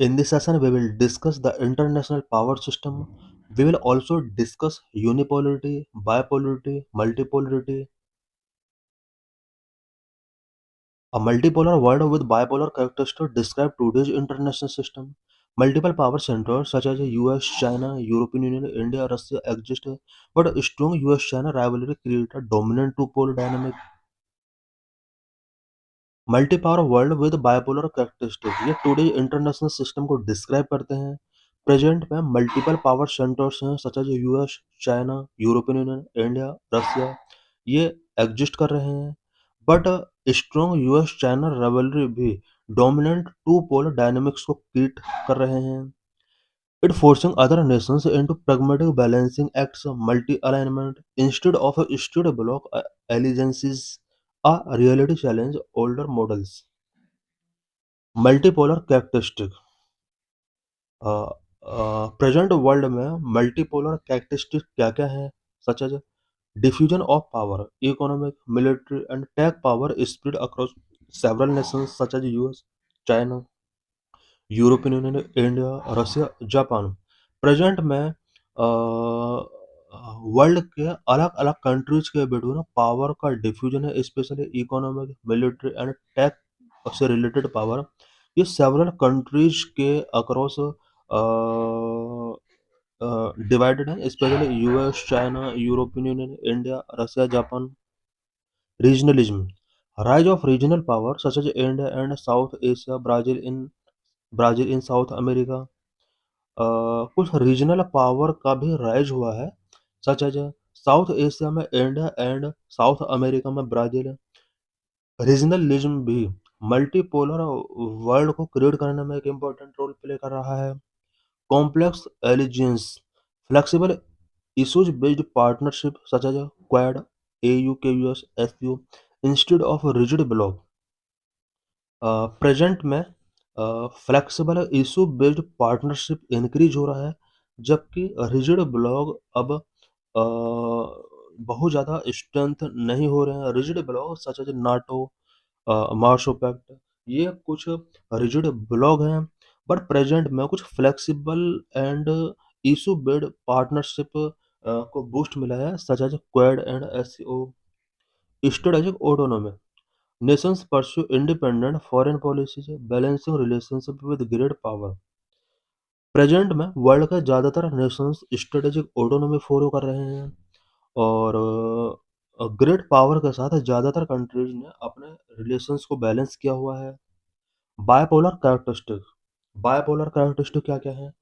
In this session, we will discuss the international power system. We will also discuss unipolarity, bipolarity, multipolarity. A multipolar world with bipolar characteristics describe today's international system. Multiple power centers such as US, China, European Union, India, Russia exist, but a strong US-China rivalry creates a dominant two-pole dynamic. Multipower world with bipolar characteristic ये today international system को describe करते हैं। Present में multiple power centres हैं such as US, China, European Union, India, Russia ये exist कर रहे हैं। But strong US China rivalry भी डोमिनेंट टू पोल डायनेमिक्स को क्रिएट कर रहे हैं। It forcing other nations into pragmatic balancing acts multi alignment instead of a state block allegiances a reality challenge older models. Multipolar characteristic present world में multipolar characteristic क्या-क्या हैं? Such as diffusion of power, economic, military and tech power spread across several nations such as US, China, European Union, India, Russia, Japan. Present में world के अलग-अलग countries के between power का diffusion है, especially economic, military and tech से related power. ये several countries के across divided हैं, especially US, China, European Union, India, Russia, Japan. Regionalism, rise of regional power such as India and South Asia, Brazil in South America. कुछ regional power का भी rise हुआ है, such as South Asia में India and South America में Brazil. Regionalism भी multipolar world को create करने में एक इम्पोर्टेंट रोल प्ले कर रहा है। Complex alliances, flexible issues based partnership such as Quad, AUKUS, SCO instead of rigid block. Present में flexible issue based partnership increase हो रहा है, जबकि रिजिड ब्लॉक अब बहुत ज़्यादा स्ट्रेंथ नहीं हो रहे हैं। Rigid block such as NATO, Warsaw pact ये कुछ रिजिड ब्लॉक हैं, बट प्रेजेंट में कुछ flexible and issue based partnership को बूस्ट मिला है, such as Quad and SCO. Strategic autonomy, nations pursue independent foreign policies, balancing relationship with great power. Present में world के ज़्यादातर नेशंस स्ट्रेटेजिक ऑटोनॉमी फॉलो कर रहे हैं और ग्रेट पावर के साथ ज़्यादातर कंट्रीज ने अपने रिलेशंस को बैलेंस किया हुआ है। बायपोलर कैरेक्टरिस्टिक, बायपोलर कैरेक्टरिस्टिक क्या-क्या है?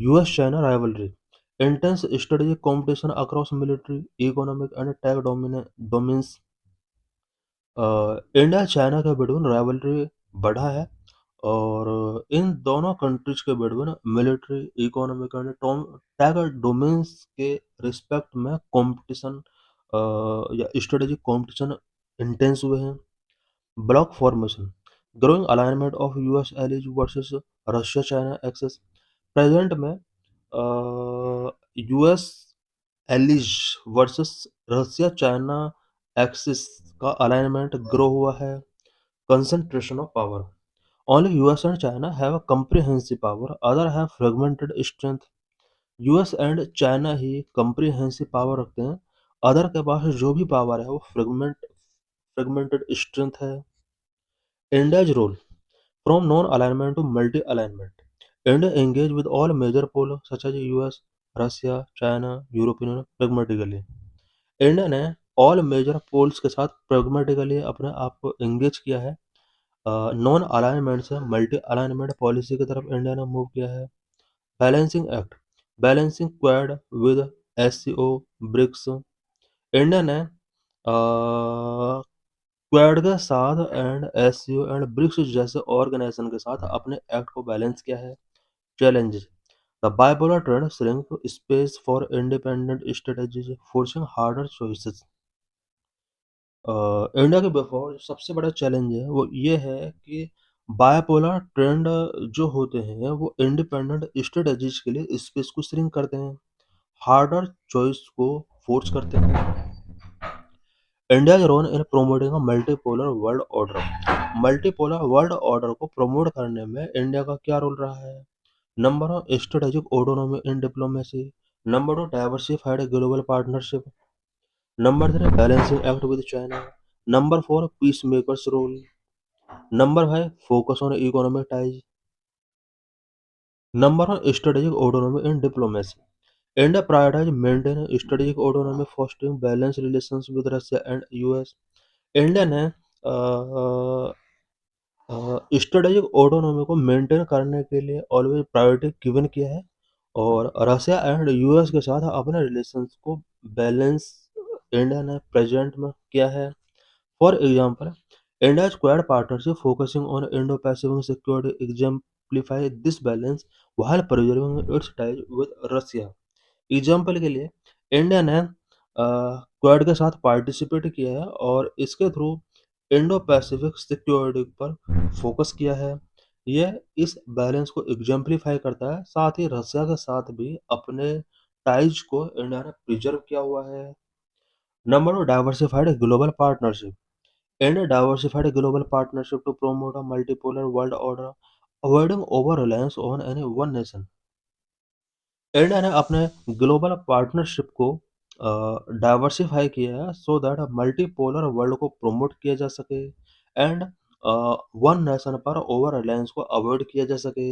US China rivalry, intense strategic competition across military, economic and tech domains. India China के बिटवीन राइवलरी बढ़ा है और इन दोनों कंट्रीज के between military, economic and tech domains के रिस्पेक्ट में कंपटीशन या स्ट्रेटेजिक कंपटीशन इंटेंस हुए हैं। Block formation, growing alignment of US allies versus Russia China axis. Present में US allies versus Russia China axis का अलाइनमेंट ग्रो हुआ है। Concentration of power, only US and China have a comprehensive power, other have fragmented strength. US and China he comprehensive power रखते हैं, other के पास जो भी power है वो फ्रेगमेंटेड स्ट्रेंथ है। India's role, from non alignment to multi alignment, India engage with all major pole such as US, Russia, China, European Union pragmatically. India ने all major poles के साथ प्रेगमेटिकली अपने आप को एंगेज किया है। नॉन अलाइनमेंट से मल्टी अलाइनमेंट पॉलिसी की तरफ इंडिया ने मूव किया है। Balancing act, balancing Quad with SCO, BRICS. India ने क्वाड के साथ एंड एससीओ एंड ब्रिक्स जैसे ऑर्गेनाइजेशन के साथ अपने एक्ट को बैलेंस किया है। Challenges, the bipolar trend shrink space for independent strategies forcing harder choices. India के बिफोर सबसे बड़ा चैलेंज है वो ये है कि बायपोलर ट्रेंड जो होते हैं वो इंडिपेंडेंट स्ट्रेटजीज के लिए स्पेस को श्रिंक करते हैं, हार्डर चॉइस को फोर्स करते हैं। India's role in promoting a multipolar world order. Multipolar world order को प्रमोट करने में इंडिया का क्या रोल रहा है? Number one, strategic autonomy in diplomacy. Number two, diversified global partnership. Number three, balancing act with China. Number four, peace makers role. Number five, focus on economic ties. Number one, strategic autonomy in diplomacy. India prioritized maintaining strategic autonomy, fostering balanced relations with Russia and US. India ने strategic autonomy को maintain करने के लिए always priority given किया है और Russia and US के साथ अपने रिलेशंस को बैलेंस इंडिया ने प्रेजेंट में किया है। For example, India Quad partnership focusing on Indo Pacific security exemplify this balance while preserving its ties with Russia. Example के लिए इंडिया ने क्वाड के साथ पार्टिसिपेट किया है और इसके थ्रू इंडो पैसिफिक सिक्योरिटी पर फोकस किया है। यह इस बैलेंस को एग्जाम्प्लीफाई करता है, साथ ही रशिया के साथ भी अपने टाइज को इंडिया ने प्रिजर्व किया हुआ है। Number two, diversified global partnership. India diversified global partnership to promote a multipolar world order, avoiding over reliance on any one nation. India ने अपने ग्लोबल पार्टनरशिप को डाइवर्सिफाई किया है सो दैट मल्टीपोलर वर्ल्ड को promote किया जा सके and one nation पर ओवर रिलायंस को अवॉइड किया जा सके।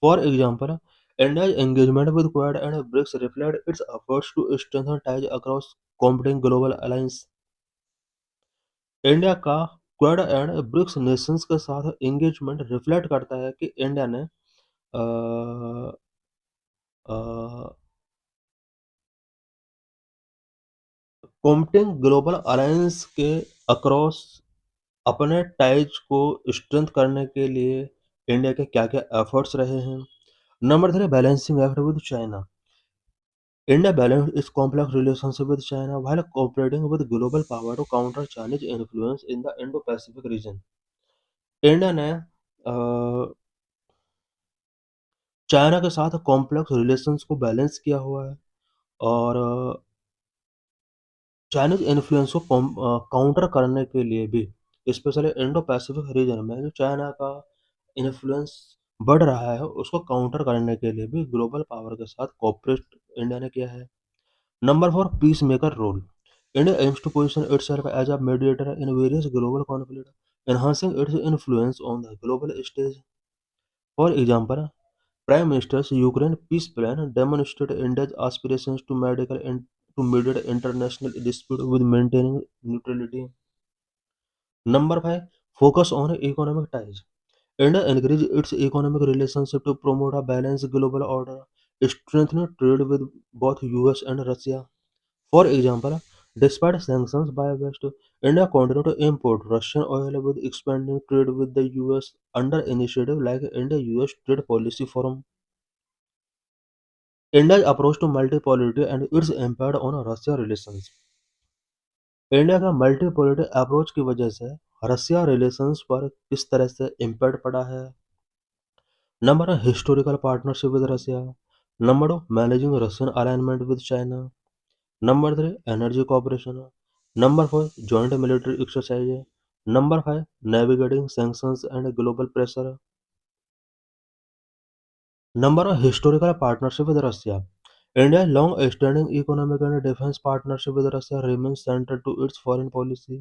For example, India engagement with Quad and BRICS reflect its efforts to strengthen ties across competing global alliance. India का क्वाड एंड ब्रिक्स नेशंस के साथ एंगेजमेंट रिफ्लेक्ट करता है कि इंडिया ने कॉम्पिटिंग ग्लोबल अलायंस के अक्रॉस अपने टाइज को स्ट्रेंथ करने के लिए इंडिया के क्या-क्या एफर्ट्स रहे हैं। Number three, balancing act with China. India balance its complex relationship with China while cooperating with global power to counter Chinese influence in the Indo-Pacific region. India ने China के साथ कॉम्प्लेक्स रिलेशंस को balance किया हुआ है और Chinese influence को counter करने के लिए भी स्पेशली इंडो पैसिफिक रीजन में जो चाइना का इन्फ्लुएंस बढ़ रहा है उसको काउंटर करने के लिए भी ग्लोबल पावर के साथ कोऑपरेट इंडिया ने किया है। Number four, peace maker role. India aims to position itself as a mediator in various global conflict enhancing its influence on the global stage. For example, Prime Minister's Ukraine peace plan demonstrated India's aspirations to mediate international dispute with maintaining neutrality. Number five, focus on economic ties. India encouraged its economic relationship to promote a balanced global order, strengthening trade with both US and Russia. For example, despite sanctions by West, India continued to import Russian oil with expanding trade with the US under initiatives like India-US Trade Policy Forum. India's approach to multipolarity and its impact on Russia relations. India का multipolar approach की वजह से Russia relations पर किस तरह से impact पड़ा है। Number one, historical partnership with Russia. Number two, managing Russian alignment with China. Number three, energy cooperation. Number four, joint military exercise. Number five, navigating sanctions and global pressure. Number of historical partnership with Russia. India's long-standing economic and defense partnership with Russia remains central to its foreign policy.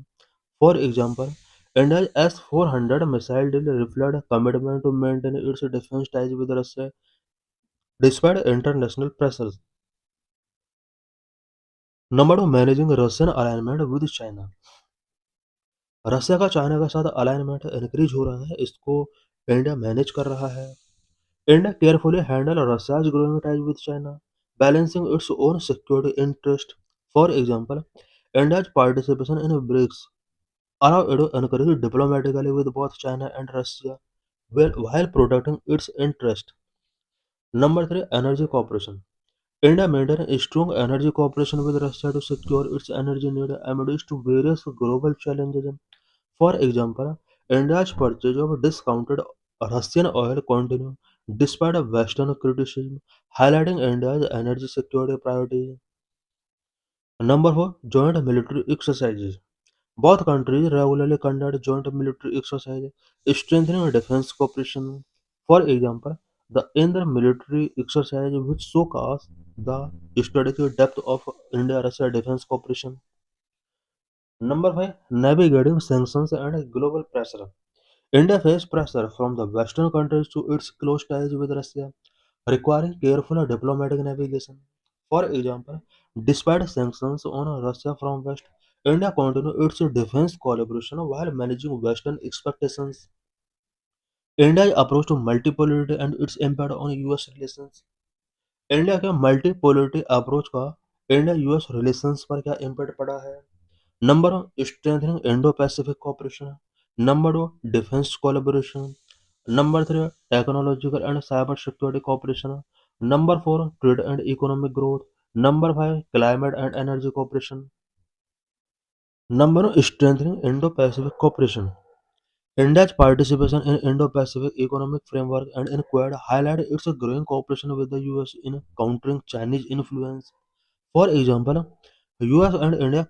For example, India's S-400 missile deal reflects a commitment to maintain its defense ties with Russia despite international pressures. Number two, managing Russian alignment with China. Russia का China के साथ alignment increase हो रहा है, इसको India manage कर रहा है। India carefully handled Russia's growing ties with China, balancing its own security interests. For example, India's participation in BRICS allowed it to encourage diplomatically with both China and Russia while protecting its interests. Number three, energy cooperation. India maintained a strong energy cooperation with Russia to secure its energy needs amidst various global challenges. For example, India's purchase of discounted Russian oil continued despite a Western criticism, highlighting India's energy security priorities. Number 4, joint military exercises. Both countries regularly conduct joint military exercises, strengthening defense cooperation. For example, the Indra military exercise which showcase the strategic depth of India-Russia defense cooperation. Number 5, navigating sanctions and global pressure. India faced pressure from the Western countries to its close ties with Russia, requiring careful diplomatic navigation. For example, despite sanctions on Russia from West, India continued its defense collaboration while managing Western expectations. India's approach to multipolarity and its impact on US relations. India के multipolarity approach का India US relations पर क्या impact पड़ा है? Number one, strengthening Indo Pacific cooperation. Number two, defence collaboration. Number three, technological and cyber security cooperation. Number four, trade and economic growth. Number five, climate and energy cooperation. Number one, strengthening Indo Pacific cooperation. India's participation in Indo-Pacific Economic Framework and in Quad highlight its growing cooperation with the US in countering Chinese influence. For example, US and India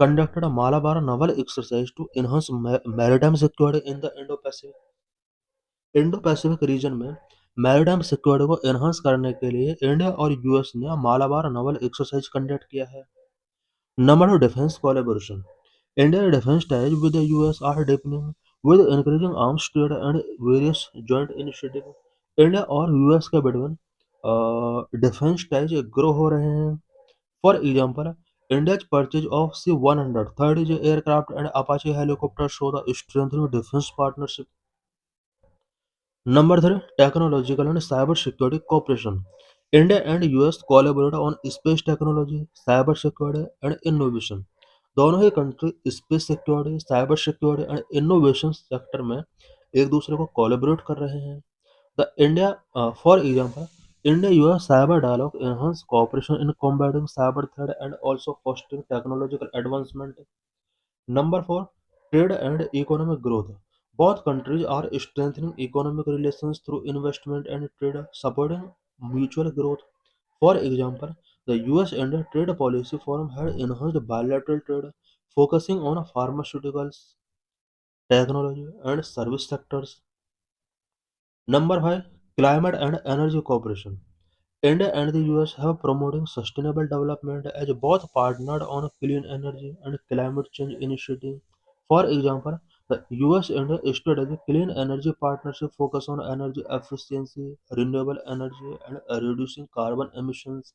conducted a Malabar naval exercise to enhance maritime security in the Indo-Pacific region में maritime security को enhance करने के लिए India और US ने Malabar Naval exercise conduct किया है. Number to, defence collaboration. India's defense ties with the US are deepening with increasing arms trade and various joint initiatives. India और यूएस के बीच डिफेंस टाइज ग्रो हो रहे हैं. For example, India's purchase of C-100 30J aircraft and Apache helicopters show the strengthening defense partnership. Number 3, technological and cyber security cooperation. India and US collaborate on space technology, cyber security and innovation. दोनों ही country space security, cyber security and innovation sector में एक दूसरे को collaborate कर रहे हैं. The India for example, India US cyber dialogue enhance cooperation in combating cyber threat and also fostering technological advancement. Number 4, trade and economic growth. Both countries are strengthening economic relations through investment and trade, supporting mutual growth. For example, the US-India Trade Policy Forum had enhanced bilateral trade, focusing on pharmaceuticals, technology, and service sectors. Number 5, climate and energy cooperation. India and the US have promoting sustainable development as both partnered on clean energy and climate change initiatives. For example, the US-India strategic clean energy partnership focus on energy efficiency, renewable energy, and reducing carbon emissions.